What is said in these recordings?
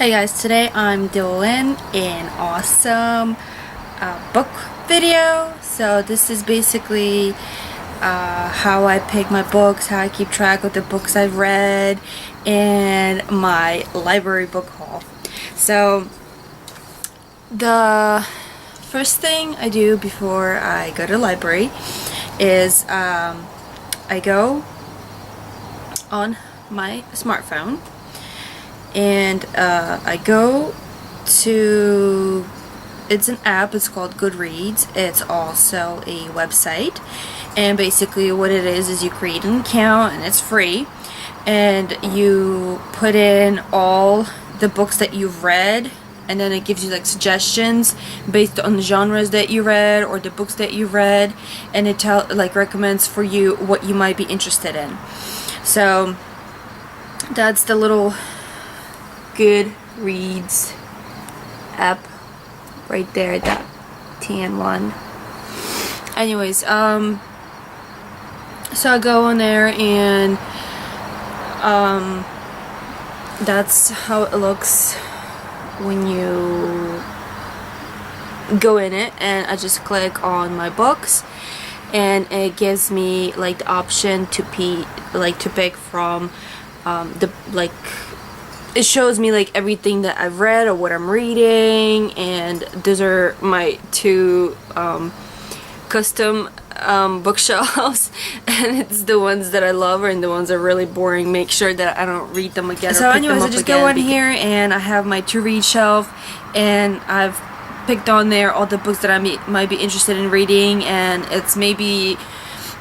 Hey guys, today I'm doing an awesome book video. So this is basically how I pick my books, how I keep track of the books I've read, and my library book haul. So the first thing I do before I go to the library is I go on my smartphone and I go to, it's an app, it's called Goodreads. It's also a website, and basically what it is you create an account, and it's free, and you put in all the books that you've read, and then it gives you like suggestions based on the genres that you read or the books that you read, and it recommends for you what you might be interested in. So that's the little Goodreads app right there, that tan one. Anyways, so I go on there, and that's how it looks when you go in it, and I just click on my books, and it gives me like the option to pick from it shows me like everything that I've read or what I'm reading, and those are my two custom bookshelves, and it's the ones that I love and the ones that are really boring. Make sure that I don't read them again. So anyways, I just go in here and I have my to read shelf, and I've picked on there all the books that I might be interested in reading, and it's maybe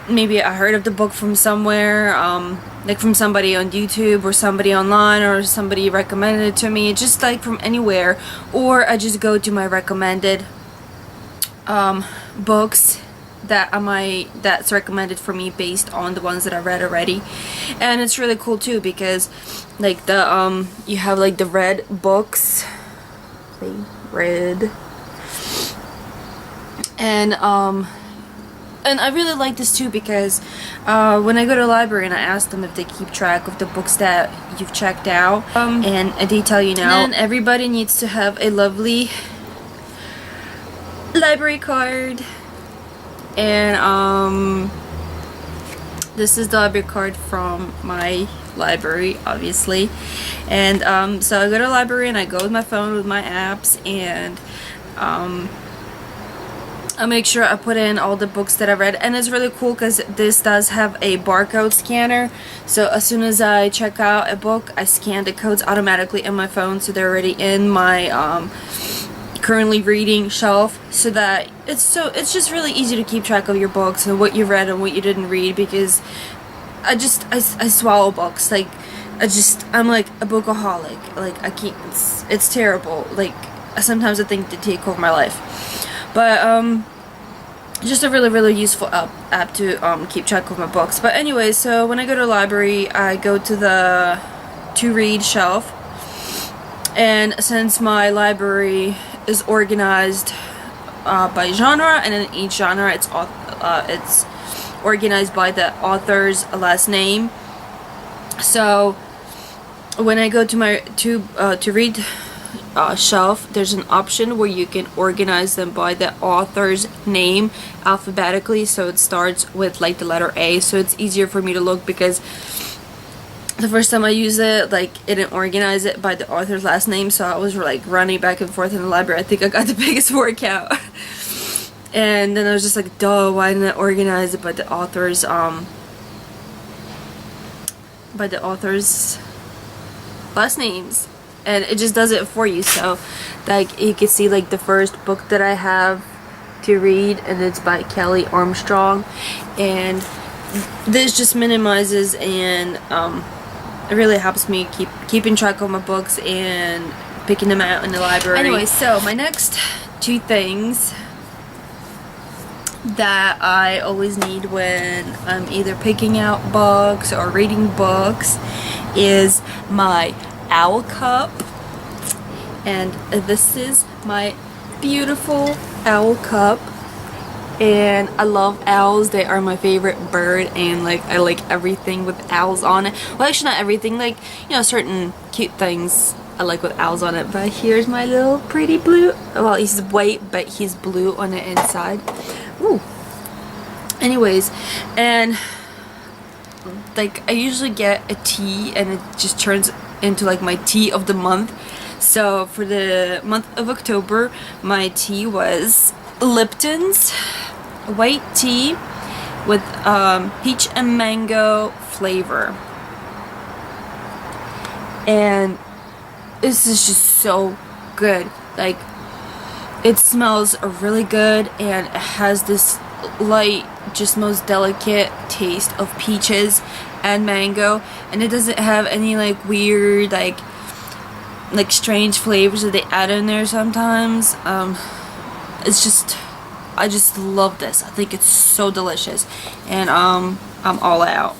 I heard of the book from somewhere, like from somebody on YouTube or somebody online, or somebody recommended it to me, just like from anywhere, or I just go to my recommended books that's recommended for me based on the ones that I read already. And it's really cool too, because like the you have like the read books, and I really like this too, because when I go to the library and I ask them if they keep track of the books that you've checked out, and they tell you now, and everybody needs to have a lovely library card. And this is the library card from my library, obviously. And so I go to the library and I go with my phone with my apps, and I make sure I put in all the books that I read. And it's really cool because this does have a barcode scanner, so as soon as I check out a book, I scan the codes automatically in my phone, so they're already in my currently reading shelf, so that it's just really easy to keep track of your books and what you read and what you didn't read, because I swallow books. Like I'm like a bookaholic. Like I can't, it's terrible. Like sometimes I think they take over my life. But just a really useful app to keep track of my books. But anyway, so when I go to the library, I go to the to read shelf, and since my library is organized by genre, and in each genre it's organized by the author's last name. So when I go to my to read shelf, there's an option where you can organize them by the author's name alphabetically, so it starts with like the letter A, so it's easier for me to look, because the first time I used it, like it didn't organize it by the author's last name, so I was like running back and forth in the library. I think I got the biggest workout. And then I was just like, duh, why didn't I organize it by the author's last names? And it just does it for you. So like you can see like the first book that I have to read, and it's by Kelly Armstrong, and this just minimizes and it really helps me keeping track of my books and picking them out in the library. Anyway, so my next two things that I always need when I'm either picking out books or reading books is my owl cup, and this is my beautiful owl cup, and I love owls. They are my favorite bird, and like I like everything with owls on it. Well, actually not everything, like, you know, certain cute things I like with owls on it. But here's my little pretty blue. Well, he's white, but he's blue on the inside. Ooh. Anyways, and like I usually get a tea and it just turns into like my tea of the month. So for the month of October, my tea was Lipton's white tea with peach and mango flavor. And this is just so good. Like, it smells really good and it has this light, just most delicate taste of peaches and mango, and it doesn't have any like weird like strange flavors that they add in there sometimes. It's just, I just love this. I think it's so delicious, and I'm all out.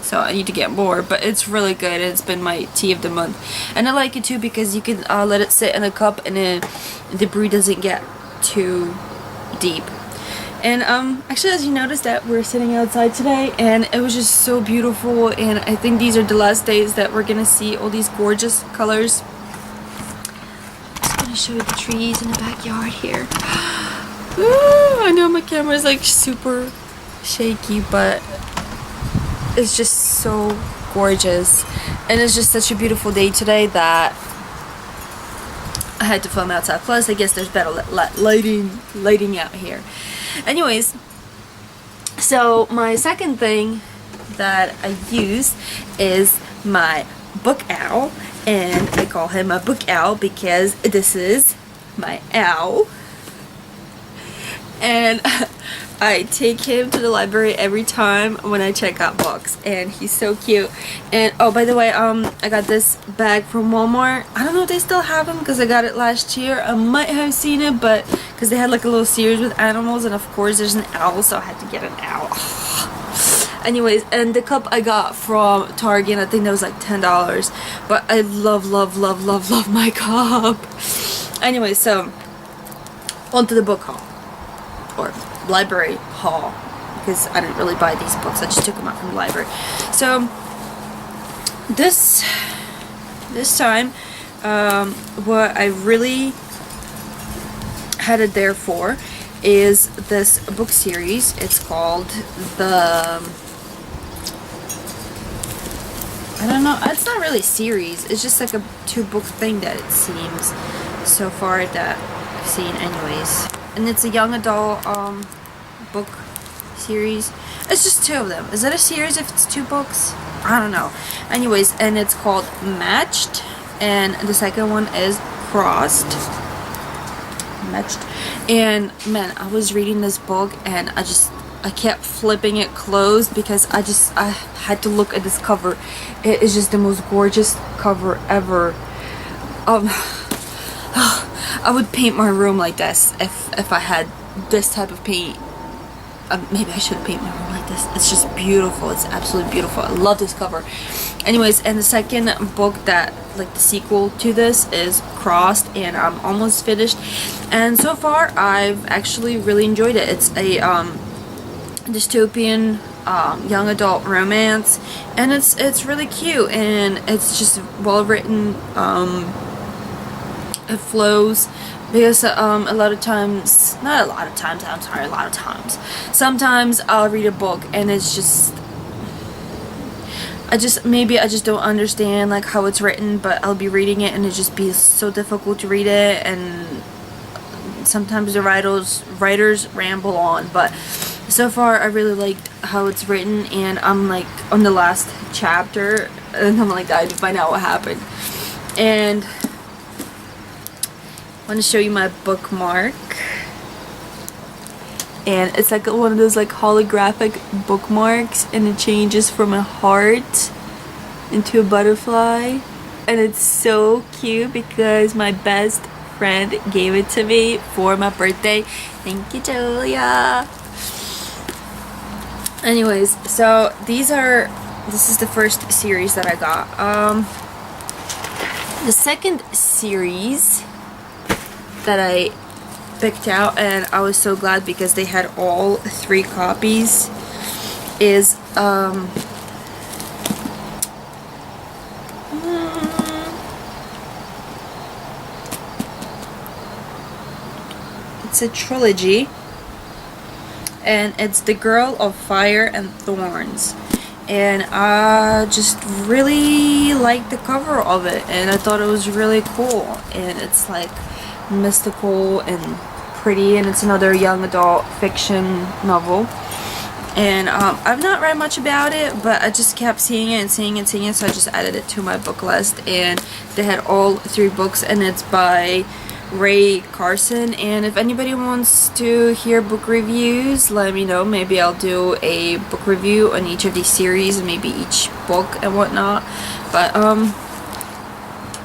So I need to get more, but it's really good. It's been my tea of the month, and I like it too because you can let it sit in a cup and the brew doesn't get too deep. And actually, as you noticed, that we're sitting outside today and it was just so beautiful, and I think these are the last days that we're gonna see all these gorgeous colors. I'm just gonna show you the trees in the backyard here. Ooh, I know my camera is like super shaky, but it's just so gorgeous, and it's just such a beautiful day today that I had to film outside. Plus, I guess there's better lighting out here. Anyways, so my second thing that I use is my book owl, and I call him a book owl because this is my owl, and I take him to the library every time when I check out books, and he's so cute. And oh, by the way, I got this bag from Walmart. I don't know if they still have them because I got it last year. I might have seen it, but because they had like a little series with animals, and of course there's an owl, so I had to get an owl. Anyways, and the cup I got from Target, I think that was like $10, but I love my cup. Anyway, so onto the book haul, or library haul, because I didn't really buy these books. I just took them out from the library. So this time, what I really had it there for is this book series. It's called the, I don't know, it's not really a series, it's just like a 2-book thing that it seems so far that I've seen anyways. And it's a young adult book series. It's just 2 of them. Is it a series if it's 2 books? I don't know. Anyways, and it's called Matched, and the second one is Crossed. Matched. And man, I was reading this book and I kept flipping it closed because I had to look at this cover. It is just the most gorgeous cover ever. I would paint my room like this if I had this type of paint. Maybe I should paint my room like this. It's just beautiful. It's absolutely beautiful. I love this cover. Anyways, and the second book that, like the sequel to this, is Crossed, and I'm almost finished. And so far, I've actually really enjoyed it. It's a dystopian young adult romance, and it's really cute, and it's just well written. It flows. Because a lot of times, not a lot of times, I'm sorry, a lot of times, sometimes I'll read a book and it's just, maybe I just don't understand like how it's written, but I'll be reading it and it just be so difficult to read it, and sometimes the writers ramble on. But so far I really liked how it's written, and I'm like on the last chapter and I'm like dying to find out what happened. And I want to show you my bookmark, and it's like one of those like holographic bookmarks, and it changes from a heart into a butterfly, and it's so cute because my best friend gave it to me for my birthday. Thank you, Julia. Anyways, so this is the first series that I got. The second series that I picked out, and I was so glad because they had all 3 copies, is it's a trilogy, and it's The Girl of Fire and Thorns. And I just really liked the cover of it, and I thought it was really cool. And it's like mystical and pretty, and it's another young adult fiction novel. And I've not read much about it, but I just kept seeing it and seeing it and seeing it, so I just added it to my book list. And they had all 3 books, and it's by Ray Carson. And if anybody wants to hear book reviews, let me know. Maybe I'll do a book review on each of these series and maybe each book and whatnot. But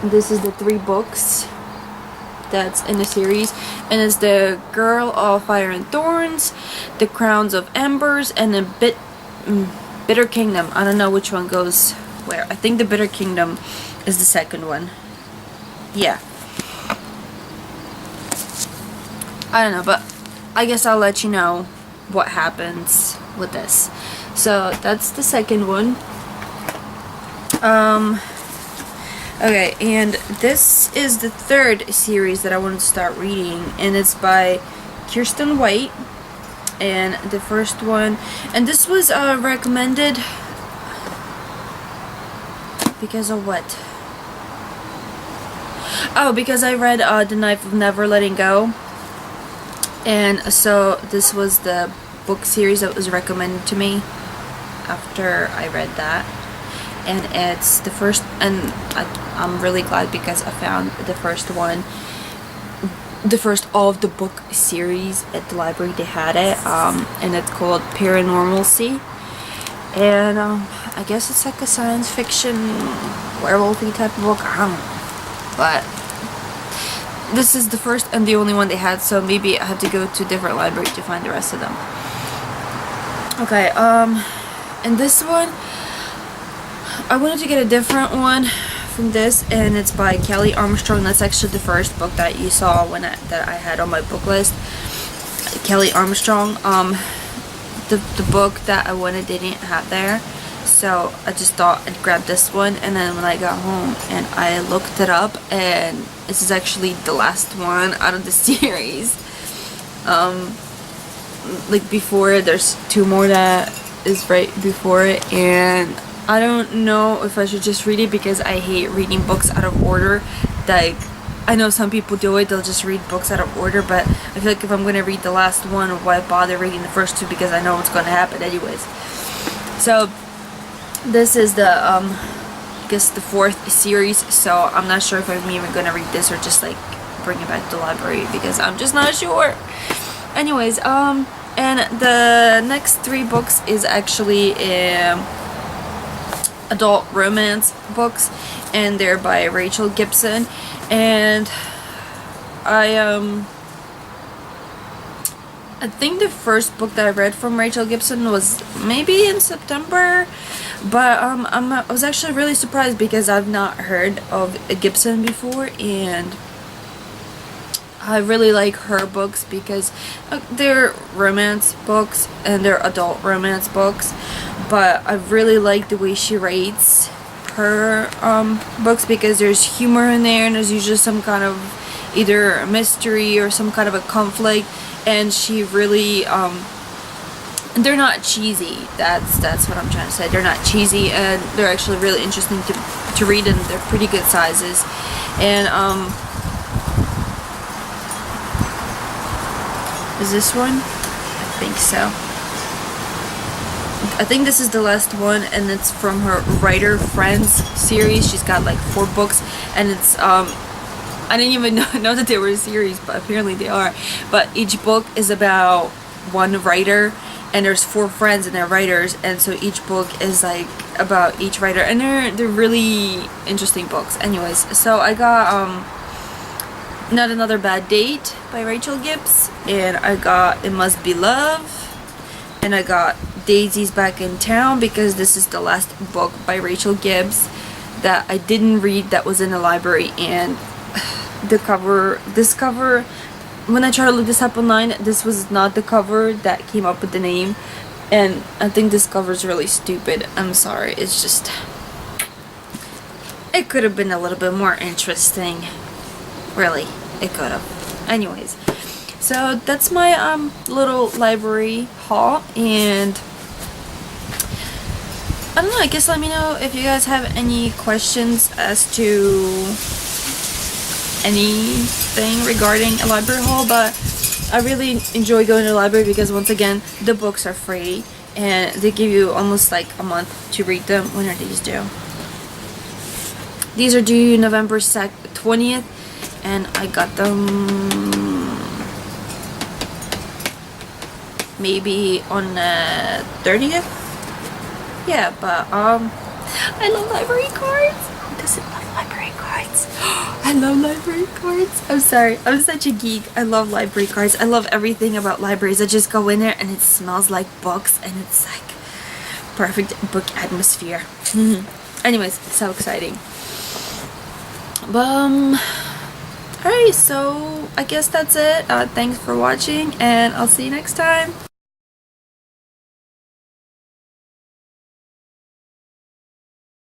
this is the 3 books that's in the series, and it's The Girl of Fire and Thorns, The Crowns of Embers, and the Bitter Kingdom. I don't know which one goes where. I think the Bitter Kingdom is the second one. Yeah. I don't know, but I guess I'll let you know what happens with this. So that's the second one. Okay, and this is the 3rd series that I wanted to start reading, and it's by Kiersten White. And the first one, and this was recommended because of what? Oh, because I read The Knife of Never Letting Go. And so this was the book series that was recommended to me after I read that. And it's the first, and I'm really glad because I found the first one, the first of the book series at the library. They had it, and it's called Paranormalcy. And I guess it's like a science fiction werewolfy type of book. I don't know. But this is the first and the only one they had, so maybe I have to go to a different library to find the rest of them. Okay, and this one, I wanted to get a different one from this, and it's by Kelly Armstrong. That's actually the first book that you saw that I had on my book list. Kelly Armstrong. The book that I wanted they didn't have there, so I just thought I'd grab this one. And then when I got home and I looked it up, and this is actually the last one out of the series. Like before, there's 2 more that is right before it, and I don't know if I should just read it because I hate reading books out of order. Like, I know some people do it, they'll just read books out of order, but I feel like if I'm going to read the last one, why bother reading the first 2, because I know what's going to happen anyways. So this is the I guess the 4th series, so I'm not sure if I'm even going to read this or just like bring it back to the library, because I'm just not sure. Anyways, and the next 3 books is actually adult romance books, and they're by Rachel Gibson. And I think the first book that I read from Rachel Gibson was maybe in September, but I was actually really surprised because I've not heard of Gibson before, and I really like her books because they're romance books and they're adult romance books, but I really like the way she rates her books, because there's humor in there, and there's usually some kind of either a mystery or some kind of a conflict, and she really they're not cheesy. That's what I'm trying to say. They're not cheesy, and they're actually really interesting to read, and they're pretty good sizes. And is this one? I think so. I think this is the last one, and it's from her Writer Friends series. She's got like 4 books, and it's I didn't even know that they were a series, but apparently they are. But each book is about one writer, and there's 4 friends and they're writers, and so each book is like about each writer, and they're really interesting books. Anyways, so I got Not Another Bad Date by Rachel Gibbs, and I got It Must Be Love, and I got Daisy's Back in Town, because this is the last book by Rachel Gibbs that I didn't read that was in the library. And this cover, when I tried to look this up online, this was not the cover that came up with the name, and I think this cover is really stupid. I'm sorry, it's just, it could have been a little bit more interesting. Really, it could have. Anyways, So that's my little library haul, and I don't know, I guess let me know if you guys have any questions as to anything regarding a library haul. But I really enjoy going to the library because, once again, the books are free and they give you almost like a month to read them. When are these due? These are due November 20th, and I got them maybe on the 30th. Yeah, but I love library cards. Who doesn't love library cards? I love library cards. I'm sorry, I'm such a geek. I love library cards. I love everything about libraries. I just go in there and it smells like books, and it's like perfect book atmosphere. Anyways, so exciting. But alright, so I guess that's it. Thanks for watching, and I'll see you next time.